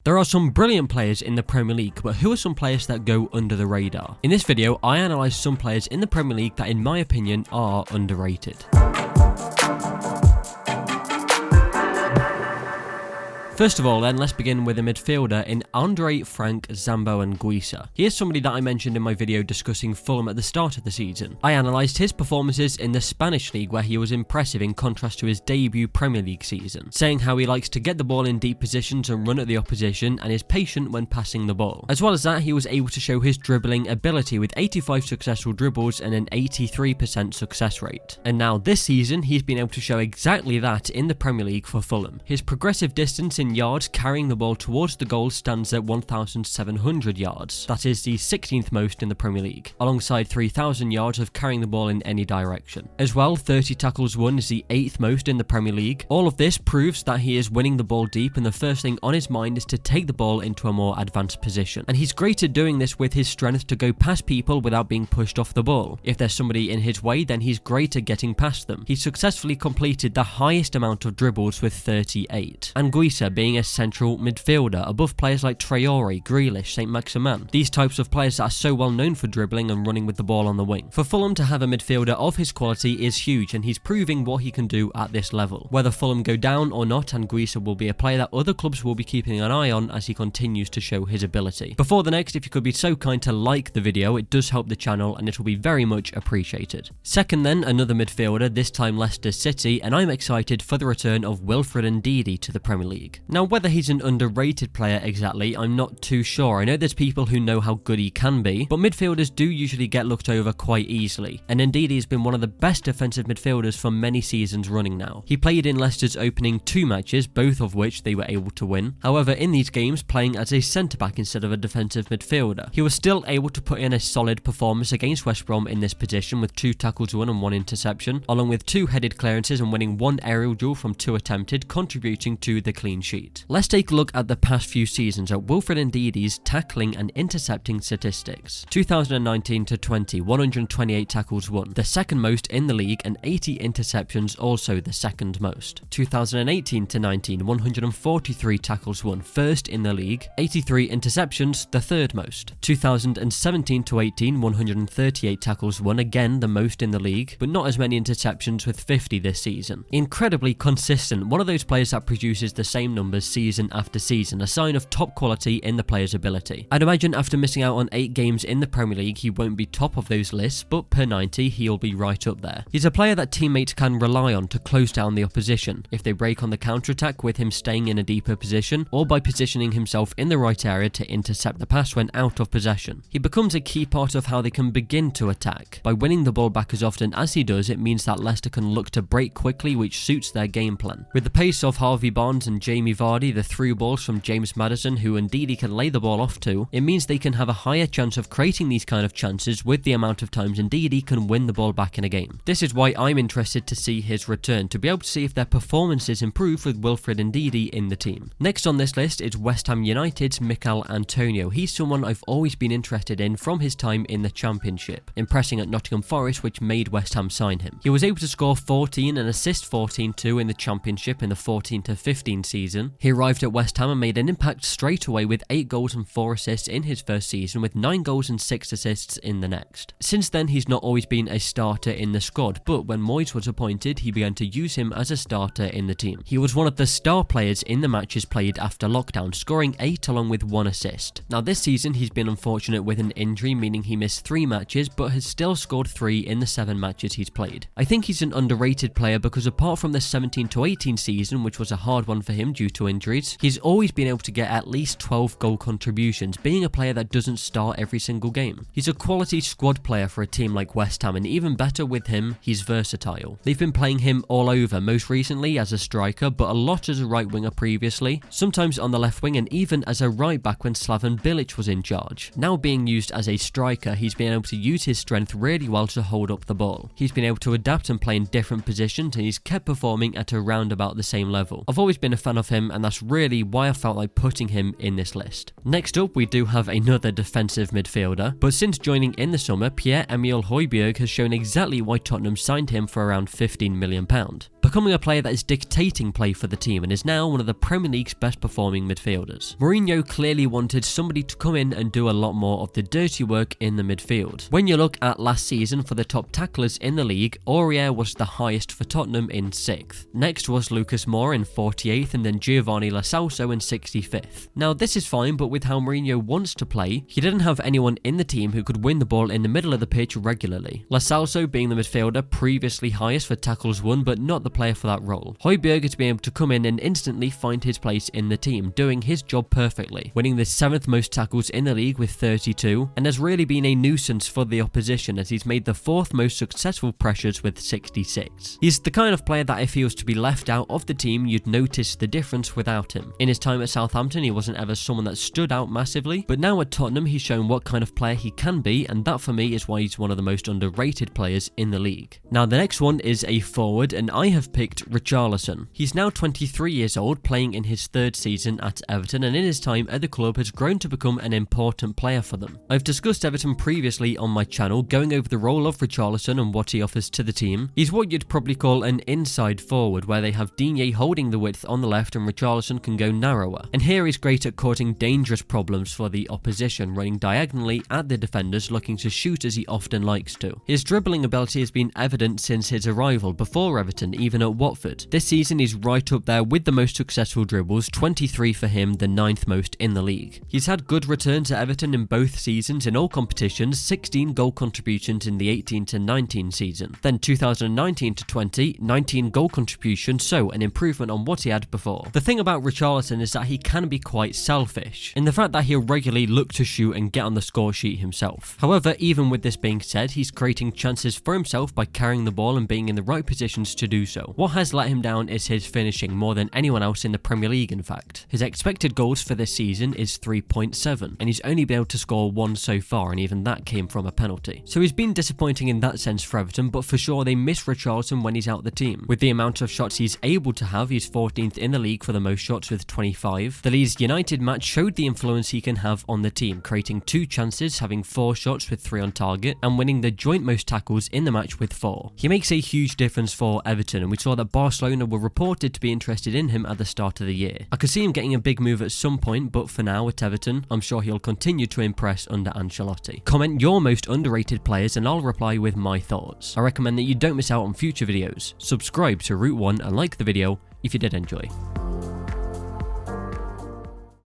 There are some brilliant players in the Premier League, but who are some players that go under the radar? In this video, I analyse some players in the Premier League that in my opinion are underrated. First of all then, let's begin with a midfielder in Andre Frank Zambo Anguissa. He is somebody that I mentioned in my video discussing Fulham at the start of the season. I analysed his performances in the Spanish league where he was impressive in contrast to his debut Premier League season, saying how he likes to get the ball in deep positions and run at the opposition and is patient when passing the ball. As well as that, he was able to show his dribbling ability with 85 successful dribbles and an 83% success rate. And now this season, he's been able to show exactly that in the Premier League for Fulham. His progressive distance in yards carrying the ball towards the goal stands at 1,700 yards. That is the 16th most in the Premier League, alongside 3,000 yards of carrying the ball in any direction. As well, 30 tackles won is the 8th most in the Premier League. All of this proves that he is winning the ball deep, and the first thing on his mind is to take the ball into a more advanced position. And he's great at doing this with his strength to go past people without being pushed off the ball. If there's somebody in his way, then he's great at getting past them. He successfully completed the highest amount of dribbles with 38. Anguissa being a central midfielder above players like Traore, Grealish, Saint-Maximin. These types of players that are so well known for dribbling and running with the ball on the wing. For Fulham to have a midfielder of his quality is huge, and he's proving what he can do at this level. Whether Fulham go down or not, Anguissa will be a player that other clubs will be keeping an eye on as he continues to show his ability. Before the next, if you could be so kind to like the video, it does help the channel and it will be very much appreciated. Second then, another midfielder, this time Leicester City, and I'm excited for the return of Wilfred Ndidi to the Premier League. Now, whether he's an underrated player exactly, I'm not too sure. I know there's people who know how good he can be, but midfielders do usually get looked over quite easily, and Ndidi has been one of the best defensive midfielders for many seasons running now. He played in Leicester's opening 2 matches, both of which they were able to win. However, in these games, playing as a centre-back instead of a defensive midfielder, he was still able to put in a solid performance against West Brom in this position with 2 tackles won and 1 interception, along with 2 headed clearances and winning 1 aerial duel from 2 attempted, contributing to the clean sheet. Let's take a look at the past few seasons at Wilfred Ndidi's tackling and intercepting statistics. 2019-20, 128 tackles won, the second most in the league, and 80 interceptions, also the second most. 2018-19, 143 tackles won, first in the league, 83 interceptions, the third most. 2017-18, 138 tackles won, again the most in the league, but not as many interceptions with 50 this season. Incredibly consistent, one of those players that produces the same numbers season after season, a sign of top quality in the player's ability. I'd imagine after missing out on 8 games in the Premier League, he won't be top of those lists, but per 90, he'll be right up there. He's a player that teammates can rely on to close down the opposition, if they break on the counter-attack with him staying in a deeper position, or by positioning himself in the right area to intercept the pass when out of possession. He becomes a key part of how they can begin to attack. By winning the ball back as often as he does, it means that Leicester can look to break quickly, which suits their game plan. With the pace of Harvey Barnes and Jamie Vardy, the through balls from James Maddison, who Ndidi can lay the ball off to, it means they can have a higher chance of creating these kind of chances with the amount of times Ndidi can win the ball back in a game. This is why I'm interested to see his return, to be able to see if their performances improve with Wilfred Ndidi in the team. Next on this list is West Ham United's Michail Antonio. He's someone I've always been interested in from his time in the Championship, impressing at Nottingham Forest, which made West Ham sign him. He was able to score 14 and assist 14 too in the Championship in the 14-15 season. He arrived at West Ham and made an impact straight away with 8 goals and 4 assists in his first season, with 9 goals and 6 assists in the next. Since then, he's not always been a starter in the squad, but when Moyes was appointed, he began to use him as a starter in the team. He was one of the star players in the matches played after lockdown, scoring 8 along with 1 assist. Now this season, he's been unfortunate with an injury, meaning he missed 3 matches, but has still scored 3 in the 7 matches he's played. I think he's an underrated player because apart from the 17-18 season, which was a hard one for him due to injuries, he's always been able to get at least 12 goal contributions, being a player that doesn't start every single game. He's a quality squad player for a team like West Ham, and even better with him, he's versatile. They've been playing him all over, most recently as a striker, but a lot as a right winger previously, sometimes on the left wing and even as a right back when Slaven Bilic was in charge. Now being used as a striker, he's been able to use his strength really well to hold up the ball. He's been able to adapt and play in different positions, and he's kept performing at around about the same level. I've always been a fan of him, and that's really why I felt like putting him in this list. Next up, we do have another defensive midfielder, but since joining in the summer, Pierre-Emile Heskey has shown exactly why Tottenham signed him for around £15 million. becoming a player that is dictating play for the team and is now one of the Premier League's best performing midfielders. Mourinho clearly wanted somebody to come in and do a lot more of the dirty work in the midfield. When you look at last season for the top tacklers in the league, Aurier was the highest for Tottenham in 6th. Next was Lucas Moura in 48th and then Giovanni Lo Celso in 65th. Now this is fine, but with how Mourinho wants to play, he didn't have anyone in the team who could win the ball in the middle of the pitch regularly. Lo Celso being the midfielder previously highest for tackles won, but not the player for that role. Højbjerg to be able to come in and instantly find his place in the team, doing his job perfectly, winning the 7th most tackles in the league with 32, and has really been a nuisance for the opposition as he's made the 4th most successful pressures with 66. He's the kind of player that if he was to be left out of the team, you'd notice the difference without him. In his time at Southampton, he wasn't ever someone that stood out massively, but now at Tottenham, he's shown what kind of player he can be, and that for me is why he's one of the most underrated players in the league. Now the next one is a forward, and I have picked Richarlison. He's now 23 years old, playing in his 3rd season at Everton, and in his time at the club has grown to become an important player for them. I've discussed Everton previously on my channel, going over the role of Richarlison and what he offers to the team. He's what you'd probably call an inside forward, where they have Digne holding the width on the left and Richarlison can go narrower. And here he's great at causing dangerous problems for the opposition, running diagonally at the defenders looking to shoot as he often likes to. His dribbling ability has been evident since his arrival before Everton, even at Watford. This season he's right up there with the most successful dribbles, 23 for him, the 9th most in the league. He's had good returns at Everton in both seasons in all competitions, 16 goal contributions in the 18-19 season. Then 2019-20, 19 goal contributions, so an improvement on what he had before. The thing about Richarlison is that he can be quite selfish, in the fact that he'll regularly look to shoot and get on the score sheet himself. However, even with this being said, he's creating chances for himself by carrying the ball and being in the right positions to do so. What has let him down is his finishing, more than anyone else in the Premier League in fact. His expected goals for this season is 3.7, and he's only been able to score 1 so far, and even that came from a penalty. So he's been disappointing in that sense for Everton, but for sure they miss Richarlison when he's out the team. With the amount of shots he's able to have, he's 14th in the league for the most shots with 25. The Leeds United match showed the influence he can have on the team, creating 2 chances, having 4 shots with 3 on target, and winning the joint most tackles in the match with 4. He makes a huge difference for Everton, and we saw that Barcelona were reported to be interested in him at the start of the year. I could see him getting a big move at some point, but for now at Everton, I'm sure he'll continue to impress under Ancelotti. Comment your most underrated players and I'll reply with my thoughts. I recommend that you don't miss out on future videos. Subscribe to Route 1 and like the video if you did enjoy.